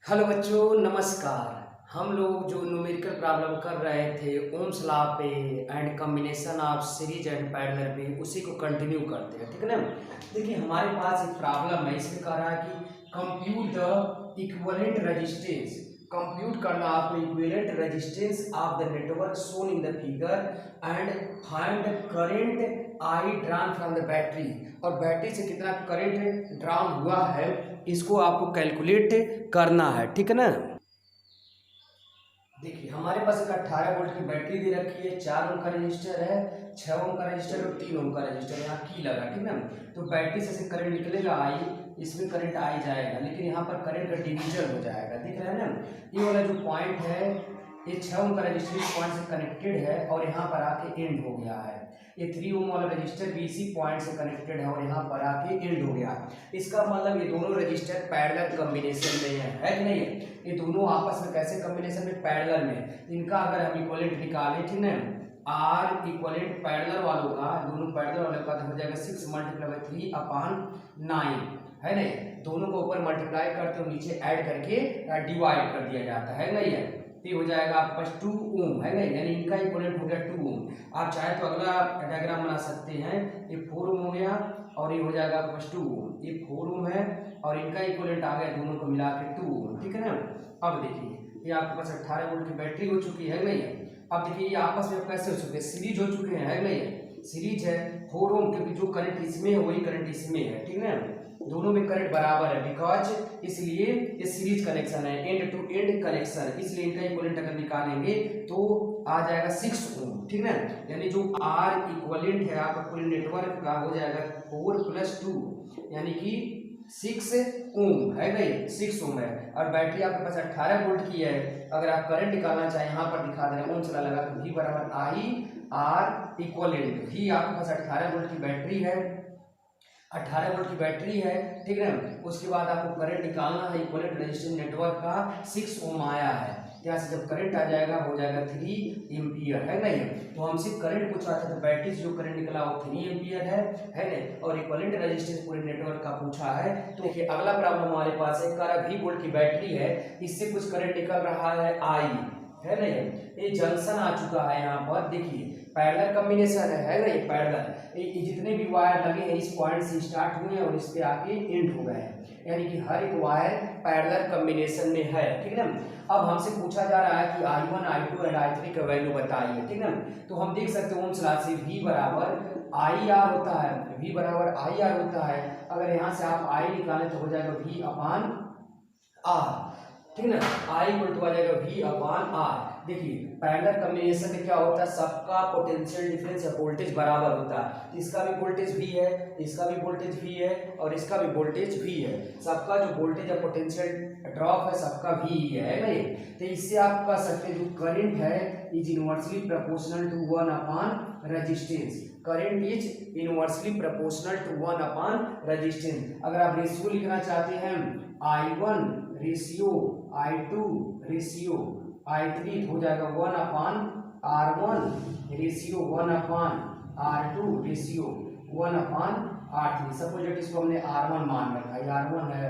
Hello बच्चों, नमस्कार। हम लोग जो न्यूमेरिकल प्रॉब्लम कर रहे थे ओम्स लॉ पे and combination of series and parallel पे, उसी को कंटिन्यू करते हैं। ठीक है ना। देखिए, हमारे पास एक प्रॉब्लम है, इसमें कह रहा है कि compute the equivalent resistance. Compute करना आपको equivalent resistance of the network shown in the figure and find the current I drawn from the battery. और बैटरी से कितना करंट ड्रॉन हुआ है, इसको आपको कैलकुलेट करना है। ठीक है ना। देखिए, हमारे पास एक 18 वोल्ट की बैटरी दे रखी है, 4 ओम का रजिस्टर है, 6 ओम का रजिस्टर और 3 ओम का रजिस्टर यहाँ की लगा। ठीक है ना। तो बैटरी से करंट निकलेगा आई, इसमें करंट आई जाएगा, लेकिन यहाँ पर करंट का डिवीजन हो जाएगा। दिख रहा है ना। ये वाला जो पॉइंट है, ये 6 ओम का रजिस्टर इस पॉइंट से कनेक्टेड है और यहाँ पर आके एंड हो गया है। ये 3 ओम वाला रजिस्टर भी इसी पॉइंट से कनेक्टेड है और यहाँ पर आके एंड हो गया। इसका मतलब ये दोनों रजिस्टर पैरेलल कॉम्बिनेशन में है कि नहीं है। ये दोनों आपस में कैसे कॉम्बिनेशन में, पैरेलल में। इनका अगर हम इक्विवेलेंट निकालें, ठीक ना, आर इक्विवेलेंट पैरेलल वालों का, दोनों पैरेलल वालों का, तो हो जाएगा 6 × 3/9 है ना। दोनों को ऊपर मल्टीप्लाई करते हो, नीचे ऐड करके डिवाइड कर दिया जाता है नहीं है। तो हो जाएगा आपके पास 2 ओम है ना, यानी इनका इक्विवेलेंट हो गया 2 ओम। आप चाहे तो अगला डायग्राम बना सकते हैं। ये 4 ओम हो गया और ये हो जाएगा आपके पास 2 ओम। ये 4 ओम है और इनका इक्विवेलेंट आ गया दोनों को मिला के 2 ओम। ठीक है ना। अब देखिए, ये आपके पास 18 वोल्ट की बैटरी हो चुकी है नहीं है। अब देखिए, ये आपस में कैसे हो चुके हैं, सीरीज हो चुके हैं है नहीं है। सीरीज है 4 ओम, क्योंकि जो करंट इसमें है वही करंट इसमें है। ठीक है ना। दोनों में करंट बराबर है, बिकॉज इसलिए ये सीरीज कनेक्शन है, एंड टू एंड कनेक्शन, इसलिए इनका इक्विवेलेंट अगर निकालेंगे तो आ जाएगा 6 ओम। ठीक है ना। यानी जो आर इक्विवेलेंट है आपका पूरे नेटवर्क का हो जाएगा 4 + 2 यानी कि 6 ओम है नहीं, 6 ओम है। और बैटरी आपके पास 18 वोल्ट की है। अगर आप करंट निकालना चाहें, यहाँ पर दिखा दे रहे हैं, ओम चला लगा तो V = I R equivalent. V आपके पास 18 वोल्ट की बैटरी है, 18 वोल्ट की बैटरी है। ठीक है ना। उसके बाद आपको करंट निकालना है, इक्विवेलेंट रेजिस्टेंस नेटवर्क का 6 ओम आया है। यहाँ से जब करंट आ जाएगा हो जाएगा 3 एम्पियर है नहीं। तो हमसे करंट पूछा था, तो बैटरी से जो करंट निकला वो 3 एम्पियर है नहीं। और इक्विवेलेंट रेजिस्टेंस पूरे नेटवर्क का पूछा है। तो देखिए, अगला प्रॉब्लम हमारे पास है, 20 वोल्ट की बैटरी है, इससे कुछ करंट निकल रहा है आई है नहीं। ये जंक्शन आ चुका है यहाँ पर। देखिए, पैरेलल कॉम्बिनेशन है ना, ये पैरेलल। ये जितने भी वायर लगे हैं इस पॉइंट से स्टार्ट हुए हैं और इस पे आके एंड हो गए हैं, यानी कि हर एक वायर पैरेलल कॉम्बिनेशन में है। ठीक है ना। अब हमसे पूछा जा रहा है कि I1, I2 एंड I3 का वैल्यू बताइए। ठीक है ना। तो हम देख सकते हैं ओम्स लॉ से V = IR होता है, V = IR होता है। अगर यहाँ से आप I निकालें तो हो जाएगा V/R। ठीक है ना। I = आ जाएगा V/R। देखिए, पैरेलल कॉम्बिनेशन में क्या होता है, सबका पोटेंशियल डिफरेंस या वोल्टेज बराबर होता है। इसका भी वोल्टेज V है, इसका भी वोल्टेज V है और इसका भी वोल्टेज V है। सबका जो वोल्टेज या पोटेंशियल ड्रॉप है सबका V ही है नहीं। तो इससे आप कह सकते हैं जो करंट है is inversely proportional to 1 resistance. Current is inversely proportional to 1 resistance. अगर आप रेशियो लिखना चाहते हैं, I1 ratio I2 ratio I3 हो जाएगा 1/R1 ratio 1/R2 ratio 1/R3। Suppose that इसको हमने R1 मान रखा है, R1 है,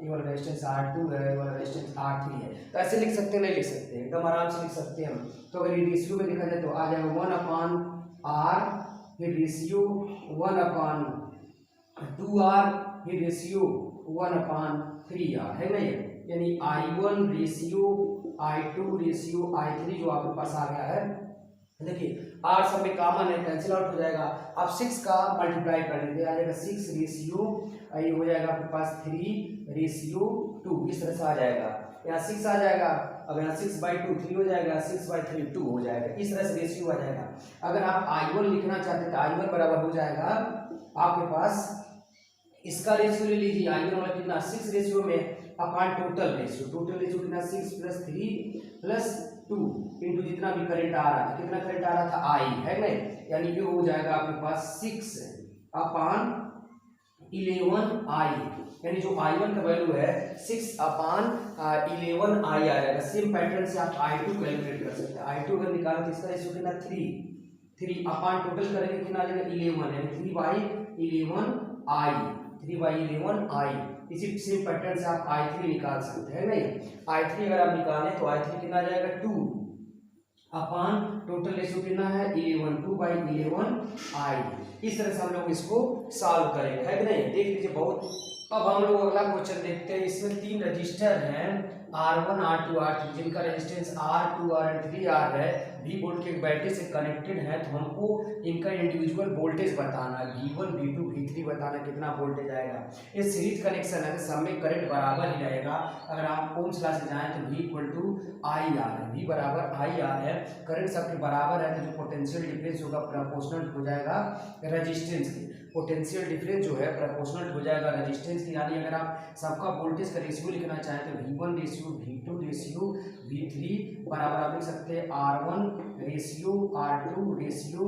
ये वाला रेजिस्टेंस R2 है, ये वाला रेजिस्टेंस R3 है। तो ऐसे लिख सकते हैं, नहीं लिख सकते, एकदम आराम से लिख सकते हैं हम। तो अगर ये रेशियो में लिखा जाए तो आ जाएगा 1/R, फिर रेशियो 1/2R, फिर रेशियो 1/3R है नहीं। यानी I1 ratio I2 ratio I3 जो आपके पास आ गया है। देखिए, R सब में कॉमन है, कैंसिल आउट हो जाएगा। आप 6 का मल्टीप्लाई कर लेंगे, आ जाएगा 6 रेशियो, ये हो जाएगा आपके पास 3/2, इस तरह से आ जाएगा। यहाँ 6 आ जाएगा, अब यहाँ 6/2 3 हो जाएगा, 6/3 2 हो जाएगा, इस तरह से रेशियो आ जाएगा। अगर आप I1 लिखना चाहते हैं तो I1 बराबर हो जाएगा आपके पास, इसका रेशियो ले लीजिए, I1 वाला कितना 6 रेशियो में अपॉन टोटल रेशियो कितना 6 + 3 + 2 इंटू जितना भी करंट आ रहा था, कितना करंट आ रहा था I है नहीं। यानी ये हो जाएगा आपके पास 6/11I, यानी जो I1 का वैल्यू है 6/11I आ जाएगा। सेम पैटर्न से आप I2 कैलकुलेट कर सकते हैं। I2 अगर निकालें तो इसका रेशियो कितना 3 अपॉन टोटल करेंगे कितना आ जाएगा 11, यानी 3/11I इसी सेम पैटर्न से आप I3 निकाल सकते हैं नहीं। I3 अगर आप निकालें तो I3 कितना आ जाएगा 2 अपान टोटल रेशियो कितना है 11 2/11 I। इस तरह से हम लोग इसको सॉल्व करेंगे, है कि नहीं। देख लीजिए बहुत। अब हम लोग अगला क्वेश्चन देखते हैं। इसमें 3 रजिस्टर हैं R1 R2 R3 जिनका resistance R2 R and 3R है, V वोल्ट के बैटरी से कनेक्टेड है। तो हमको इनका इंडिविजुअल वोल्टेज बताना है, V1 V2 V3 बताना कितना वोल्टेज आएगा। ये सीरीज कनेक्शन है, सब में करंट बराबर ही रहेगा। अगर आप ओम्स लॉ से जाएं तो V = IR है, V बराबर IR है। करंट सबके बराबर है तो जो पोटेंशियल डिफरेंस होगा प्रोपोर्शनल हो जाएगा रेजिस्टेंस के। पोटेंशियल डिफरेंस जो है प्रोपोर्शनल हो जाएगा रेजिस्टेंस की। यानी अगर आप सबका वोल्टेज का रेशियो लिखना चाहें तो V1 ratio V2 ratio V3 बराबर आप लिख सकते हैं R1 ratio R2 ratio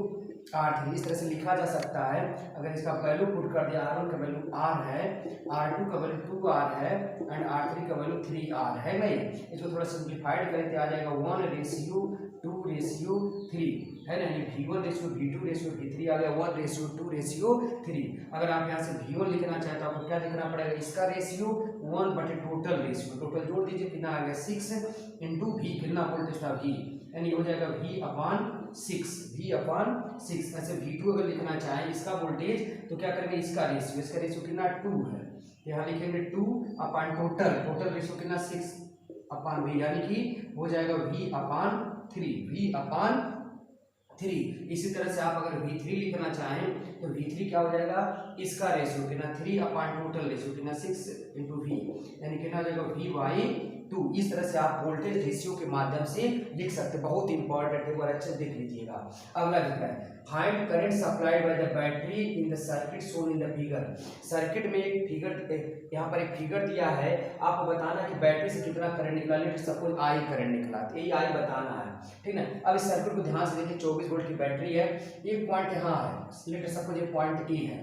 R3। इस तरह से लिखा जा सकता है। अगर इसका वैल्यू पुट कर दिया, R1 का वैल्यू R है, R2 का वैल्यू 2R है एंड R3 का वैल्यू 3R है नहीं। इसको थोड़ा सिंप्लीफाइड करें तो आ जाएगा 1 रेशियो 2 रेशियो 3 है ना। V1 ratio V2 ratio V3 आ गया 1 रेशियो 2 रेशियो 3। अगर आप यहाँ से V1 लिखना चाहें तो आपको क्या लिखना पड़ेगा, इसका रेशियो 1 टोटल रेशियो, टोटल जोड़ दीजिए कितना आ गया 6 इंटू V, कितना वोल्टेज था V, यानी हो जाएगा V/6। ऐसे V2 अगर लिखना चाहें इसका वोल्टेज तो क्या करेंगे, इसका रेशियो कितना 2 है, यहाँ लिखेंगे 2 टोटल रेशियो कितना 6/V, यानी कि हो जाएगा V/3। इसी तरह से आप अगर V3 लिखना चाहें तो V3 क्या हो जाएगा, इसका रेशियो कितना 3/टोटल रेशियो कितना 6 इंटू V, यानी कितना हो जाएगा V/2। इस तरह से आप वोल्टेज रेशियो के माध्यम से लिख सकते हैं। बहुत इंपॉर्टेंट है, और अच्छे देख लीजिएगा। अगला लिखा है find current supplied by the battery in the circuit shown in the figure. Circuit में एक फिगर, यहाँ पर एक फिगर दिया है, आपको बताना कि बैटरी से कितना करंट निकला। लेट सपोज I करंट निकला, तो यही I बताना है, ठीक है। अब इस सर्किट को ध्यान से देखिए, 24 वोल्ट की बैटरी है, एक पॉइंट यहाँ है, लेट सपोज ये पॉइंट E है,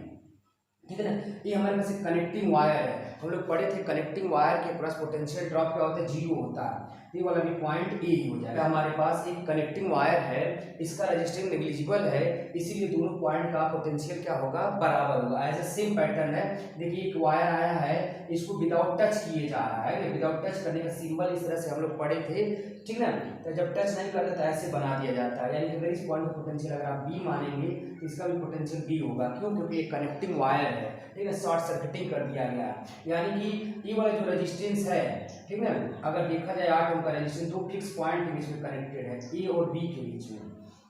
ठीक है ना। ये हमारे पास एक कनेक्टिंग वायर है, हम लोग पढ़े थे कनेक्टिंग वायर के क्रॉस पोटेंशियल ड्रॉप क्या होता है, 0 होता है। ये वाला भी पॉइंट ए ही हो जाएगा। हमारे पास एक कनेक्टिंग वायर है, इसका रेजिस्टेंस नेग्लिजिबल है, इसीलिए दोनों पॉइंट का पोटेंशियल क्या होगा, बराबर होगा। ऐसा सेम पैटर्न है। देखिए एक वायर आया है, इसको विदाउट टच किए जा रहा है, विदाउट टच करने का सिंबल इस तरह से हम लोग पढ़े थे, ठीक है। तो जब टच नहीं करते तो ऐसे बना दिया जाता है, यानी कि अगर इस पॉइंट का पोटेंशियल अगर आप बी मानेंगे तो इसका भी पोटेंशियल बी होगा। क्यों, क्योंकि एक कनेक्टिंग वायर है, ठीक है, शॉर्ट सर्किटिंग कर दिया गया है। यानी कि ये वाला जो रेजिस्टेंस है, ठीक है, अगर देखा जाए 8 ओम का रेजिस्टेंस, दो फिक्स पॉइंट के बीच में कनेक्टेड है, ए और बी के बीच में।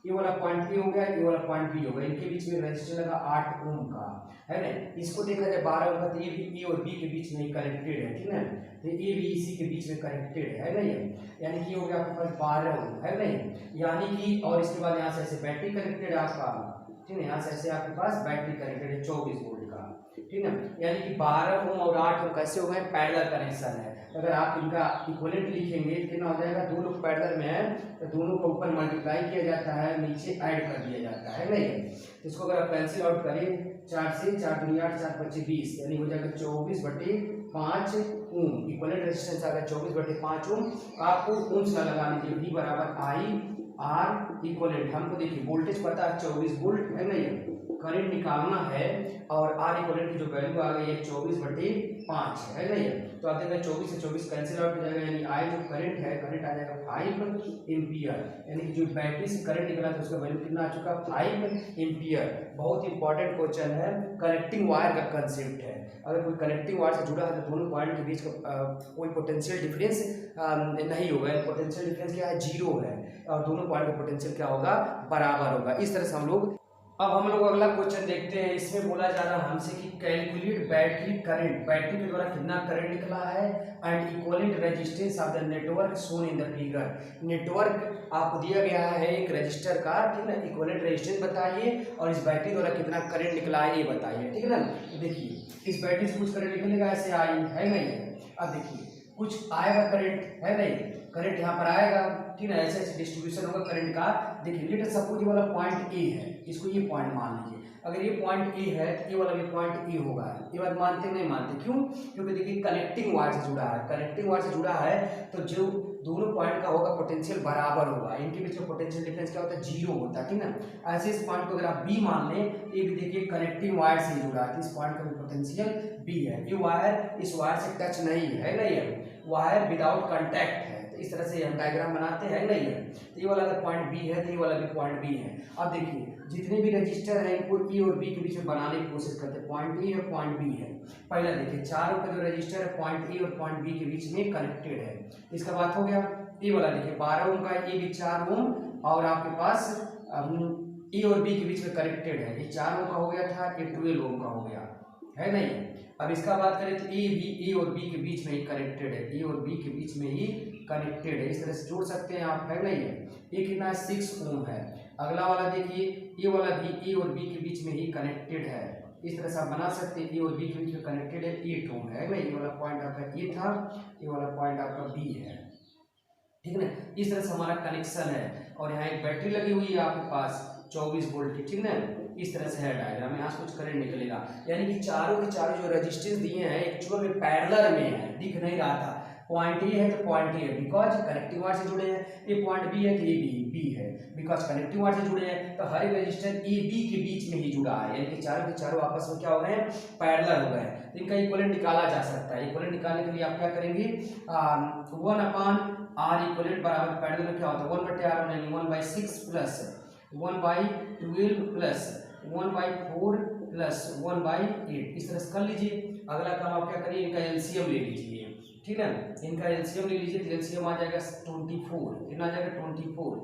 ये वाला पॉइंट ए हो गया, ये वाला पॉइंट बी हो गया, इनके बीच में रेजिस्टेंस लगा 8 ओम का, है ना। इसको देखा जाए 12 ओम का, तो ये भी ए और बी के बीच में कनेक्टेड है, ठीक है। तो ए बी इसी के बीच में कनेक्टेड है ना ये, यानी कि हो गया आपके पास 12 ओम, है ना। यानी कि और इसके बाद यहाँ से ऐसे बैटरी कनेक्टेड है आपका, ठीक है, यहाँ से ऐसे आपके पास बैटरी कनेक्टेड है 24 वोल्ट का, ठीक है। यानी कि 12 ओम और 8 ओम कैसे हो गए, पैरेलल कनेक्शन है। अगर आप इनका इक्विवेलेंट लिखेंगे तो कितना हो जाएगा, दो लोग पैरेलल में है तो दोनों को ऊपर मल्टीप्लाई किया जाता है, नीचे ऐड कर दिया जाता है नहीं। तो इसको अगर आप कैंसिल आउट करें, 4 से 4 दूनी 8, 4 5 20, यानी हो जाएगा 24/5 ओम। इक्विवेलेंट रेजिस्टेंस आ गया 24/5 ओम। आपको ओम्स का लगा लीजिए, V बराबर I/R इक्विवेलेंट। हमको देखिए वोल्टेज पता है 24 वोल्ट है नहीं, करंट निकालना है और R इक्विवेलेंट की जो वैल्यू आ गई है 24/5 है नहीं। तो आप देखें 24 से 24 कैंसिल आउट हो जाएगा, यानी I जो करंट है, करंट आ जाएगा 5 एम्पियर, यानी कि जो बैटरी से करंट निकला था उसका वैल्यू कितना आ चुका, 5 एम्पियर। बहुत इंपॉर्टेंट क्वेश्चन है, कनेक्टिंग वायर का कंसेप्ट है। अगर कोई कनेक्टिंग वायर से जुड़ा है तो दोनों पॉइंट के बीच का कोई पोटेंशियल डिफरेंस नहीं होगा। पोटेंशियल डिफरेंस क्या है, 0 है, और दोनों पॉइंट का पोटेंशियल क्या होगा, बराबर होगा। इस तरह से हम लोग अगला क्वेश्चन देखते हैं। इसमें बोला जा रहा है हमसे कि कैलकुलेट बैटरी करंट, बैटरी के द्वारा कितना करंट निकला है and equivalent resistance of the network shown in the figure. Network आपको दिया गया है एक रजिस्टर का, ठीक है, इक्विवेलेंट रेजिस्टेंस बताइए और इस बैटरी द्वारा कितना करंट निकला है ये बताइए, ठीक है ना। तो देखिए इस बैटरी से कुछ करंट निकलेगा, ऐसे आई है नहीं। अब देखिए कुछ आएगा करंट, है नहीं, करंट यहाँ पर आएगा, ठीक है, ऐसे ऐसे डिस्ट्रीब्यूशन होगा करंट का। देखिए लेट सपोज ये वाला पॉइंट ए है, इसको ये पॉइंट मान लीजिए। अगर ये पॉइंट ए है तो ये वाला भी पॉइंट ए होगा। ये बात मानते नहीं मानते? क्यों? क्योंकि देखिए कनेक्टिंग वायर से जुड़ा है, कनेक्टिंग वायर से जुड़ा है तो जो दोनों पॉइंट का होगा पोटेंशियल बराबर होगा, इनके बीच में पोटेंशियल डिफरेंस क्या होता है? जीरो होता है, ठीक ना। ऐसे इस पॉइंट को अगर आप बी मान लें, ये भी देखिए कनेक्टिंग वायर से जुड़ा है, इस पॉइंट का भी पोटेंशियल बी है। ये वायर इस वायर से टच नहीं है ना, ये वायर विदाउट कांटेक्ट है। तो इस तरह से हम डायग्राम बनाते हैं ना ये। तो ये वाला अगर पॉइंट बी है तो ये वाला भी पॉइंट बी है। अब देखिए जितने भी रजिस्टर हैं इनको ई और बी के बीच में बनाने की कोशिश करते हैं, पॉइंट ए और पॉइंट बी है। पहला देखिए चारों का जो रजिस्टर है पॉइंट ए और पॉइंट बी के बीच में कनेक्टेड है, इसका बात हो गया। ये वाला देखिए 12 ओम का, ये भी 4 ओम और आपके पास ए और बी के बीच में कनेक्टेड है। ये 4 ओम का हो गया था, ये 12 ओम का हो गया है नहीं। अब इसका बात करें तो ए और बी के बीच में ही कनेक्टेड है, ए और बी के बीच में ही कनेक्टेड है, इस तरह से जोड़ सकते हैं आप, है नहीं। ये कितना है? 6 ओम है। अगला वाला देखिए ये वाला भी ए और बी के बीच में ही कनेक्टेड है, इस तरह से आप बना सकते हैं। ए और बी के बीच में कनेक्टेड है, 8 ओम है ना। ये वाला पॉइंट आपका ए था, ये वाला पॉइंट आपका बी है, ठीक है ना। इस तरह से हमारा कनेक्शन है और यहाँ एक बैटरी लगी हुई है आपके पास 24 वोल्ट की, ठीक ना। इस तरह से है डायग्राम, यहाँ से कुछ करंट निकलेगा, यानी कि चारों के चारों जो रेजिस्टेंस दिए हैं एक्चुअल में पैरेलल में है, दिख नहीं रहा था। पॉइंट ए है तो पॉइंट ए है बिकॉज कनेक्टिंग वायर से जुड़े हैं, ये पॉइंट बी है तो ये बी है बिकॉज कनेक्टिंग वायर से जुड़े हैं। तो हर एक रेजिस्टेंस ए बी के बीच में ही जुड़ा है, यानी कि चारों के चारों आपस में क्या हो गए हैं? पैरेलल हो गए हैं। इनका इक्विवेलेंट निकाला जा सकता है। इक्विवेलेंट निकालने के लिए आप क्या करेंगे? 1/r इक्विवेलेंट बराबर पैरेलल में क्या होता है? 1/r यानी 1/6 प्लस 1/12 प्लस 1/4 प्लस 1/8, इस तरह से कर लीजिए। अगला काम आप क्या करिए? इनका एलसीएम ले लीजिए, ठीक है। इनका एलसीएम ले लीजिए तो एलसीएम आ जाएगा 24, कितना आ जाएगा? 24,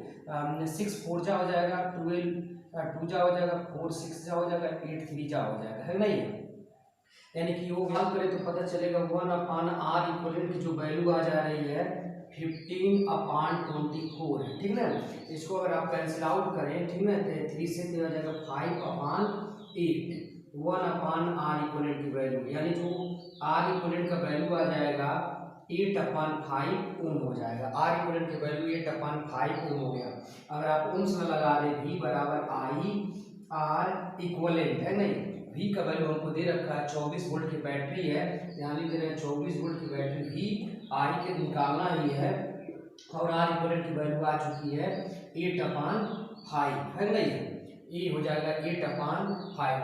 6 4 जा हो जाएगा, 12 2 जा हो जाएगा, 4 6 जा हो जाएगा, 8 3 जा हो जाएगा, है नहीं। यानी कि योग मान करें तो पता चलेगा 1/r इक्वलेंट की जो वैल्यू आ जा रही है 15/24 है, ठीक ना। इसको अगर आप कैंसिल आउट करें, ठीक ना, तो 3 से हो जाएगा 5/8, 1/r इक्वलेंट की वैल्यू, यानी जो r इक्वलेंट का वैल्यू आ जाएगा 8/5 ओम हो जाएगा। r इक्वलेंट की वैल्यू 8/5 ओम हो गया। अगर आप ओम्स में लगा दें v बराबर आई r इक्वलेंट, है नहीं। v का वैल्यू हमको दे रखा है 24 वोल्ट की बैटरी है, यहाँ लिख दे रहे हैं 24 वोल्ट की बैटरी v आई के निकालना ही है और r इक्वलेंट की वैल्यू आ चुकी है 8/5, है नहीं। ये हो जाएगा 8/5,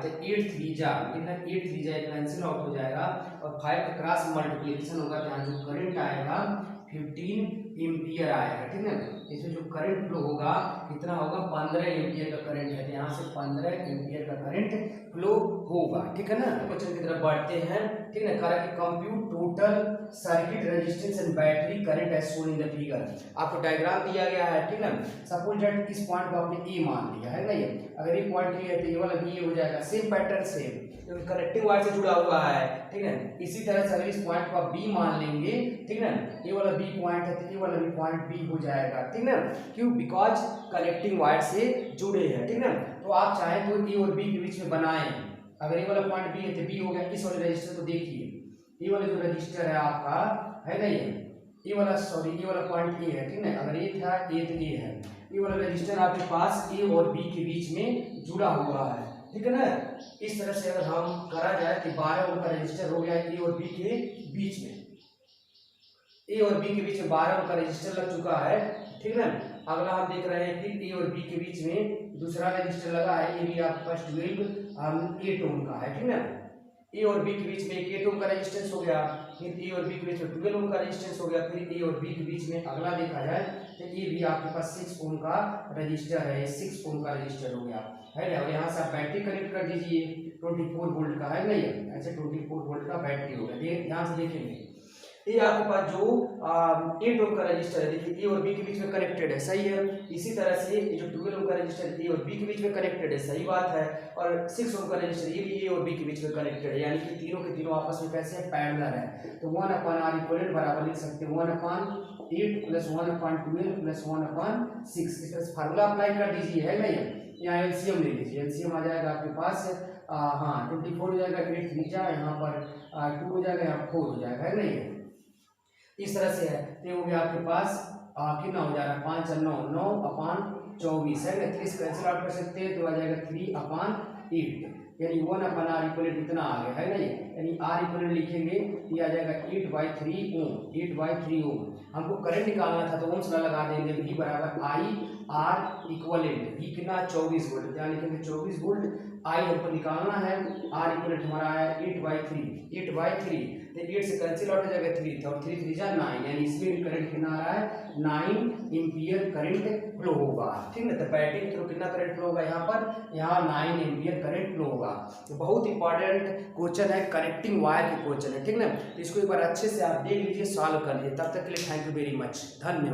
तो 8 3 जा कितना? 8 3 जा कैंसिल आउट हो जाएगा और 5 का क्रॉस मल्टीप्लिकेशन होगा तो यहाँ जो करंट आएगा 15 एम्पियर आएगा, ठीक है। इसमें जो करंट फ्लो होगा कितना होगा? 15 एम्पियर का करंट है, तो यहाँ से 15 एम्पियर का करंट फ्लो होगा, ठीक है ना। क्वेश्चन की तरफ बढ़ते हैं, ठीक है। कहा कि compute total circuit resistance and battery current as shown in the figure. आपको डायग्राम दिया गया है, ठीक है। सपोज दैट इस पॉइंट को आपने ए मान लिया है ना, ये अगर ये पॉइंट ए है तो ये वाला भी ए हो जाएगा, सेम पैटर्न सेम, क्योंकि कनेक्टिंग वायर से जुड़ा हुआ है, ठीक है। इसी तरह से अगर इस पॉइंट को आप बी मान लेंगे, ठीक है, ये वाला बी पॉइंट है तो ये वाला भी पॉइंट बी हो जाएगा, ठीक है। क्यों? बिकॉज कनेक्टिंग वायर से जुड़े हैं, ठीक है। तो आप चाहें तो ए और बी के बीच में बनाएं, अगर ये वाला पॉइंट बी है तो बी हो गया। इस वाले रजिस्टर को देखिए, ये वाला जो रजिस्टर है आपका, है ना, ये वाला सॉरी ये वाला पॉइंट ए है, ठीक है। अगर ये था ए तो ये है, ये वाला रजिस्टर आपके पास ए और बी के बीच में जुड़ा हुआ है, ठीक है ना। इस तरह से अगर हम करा जाए कि 12 ओम का रजिस्टर हो गया ए और बी के बीच में, ए और बी के बीच में 12 ओम का रजिस्टर लग चुका है, ठीक है। अगला हम देख रहे हैं फिर ए और बी के बीच में दूसरा रजिस्टर लगा है, ये भी आपके पास 8 ओम का है, ठीक है। ए और बी के बीच में 8 ओम का रेजिस्टेंस हो गया, फिर ए और बी के बीच में 12 ओम का रेजिस्टेंस हो गया, फिर ए और बी के बीच में अगला देखा जाए तो ये भी आपके पास 6 ओम का रजिस्टर है, 6 ओम का रजिस्टर हो गया, है ना। और यहाँ से आप बैटरी कनेक्ट कर दीजिए 24 वोल्ट का, है नहीं, ऐसे 24 वोल्ट का बैटरी हो गया। ध्यान से देखेंगे, ये आपके पास जो 8 ओम का रजिस्टर है, देखिए ए और बी के बीच में कनेक्टेड है, सही है। इसी तरह से ये जो 12 ओम का रजिस्टर ए और बी के बीच में कनेक्टेड है, सही बात है। और 6 ओम का रजिस्टर ये भी ए और बी के बीच में कनेक्टेड है, यानी कि तीनों के तीनों आपस में कैसे हैं? पैरेलल है। तो 1/r इक्विवेलेंट बराबर लिख सकते हैं 1/8 प्लस 1/12 प्लस 1/6, इस तरह से फार्मूला अप्लाई कर दीजिए, है ना। यहाँ एलसीएम ले लीजिए, एलसीएम आ जाएगा आपके पास 24 हो जाएगा, 8 3 जा, यहाँ पर 2 हो जाएगा, यहाँ 4 हो जाएगा, है नहीं। इस तरह से है, तो वो भी आपके पास कितना हो जा रहा है? 5 9 9/6 24 है ना, 30 कैंसिल आउट कर सकते हैं तो आ जाएगा 3/8, यानी 1/r इक्वल इतना आ गया है ना ये, यानी r इक्वल लिखेंगे तो ये आ जाएगा 8/3 ओम, 8/3 ओम। हमको करंट निकालना था तो ओम्स ला लगा देंगे, V बराबर I R इक्वलेंट, V कितना 24 वोल्ट, यहाँ लिखेंगे 24 वोल्ट, I हमको निकालना है, R इक्वलेंट हमारा है 8/3, तो 8 से कैंसिल आउट हो जाएगा 3 और 3 3 जा 9, यानी इसमें करंट कितना आ रहा है 9 एम्पियर करंट फ्लो होगा, ठीक ना। तो बैटरी के थ्रू कितना करंट फ्लो होगा यहाँ पर, यहाँ 9 एम्पियर करंट फ्लो होगा। तो बहुत इंपॉर्टेंट क्वेश्चन है, कनेक्टिंग वायर के क्वेश्चन है, ठीक ना। तो इसको एक बार अच्छे से आप देख लीजिए, सॉल्व कर लीजिए। तब तक के लिए थैंक यू वेरी मच, धन्यवाद।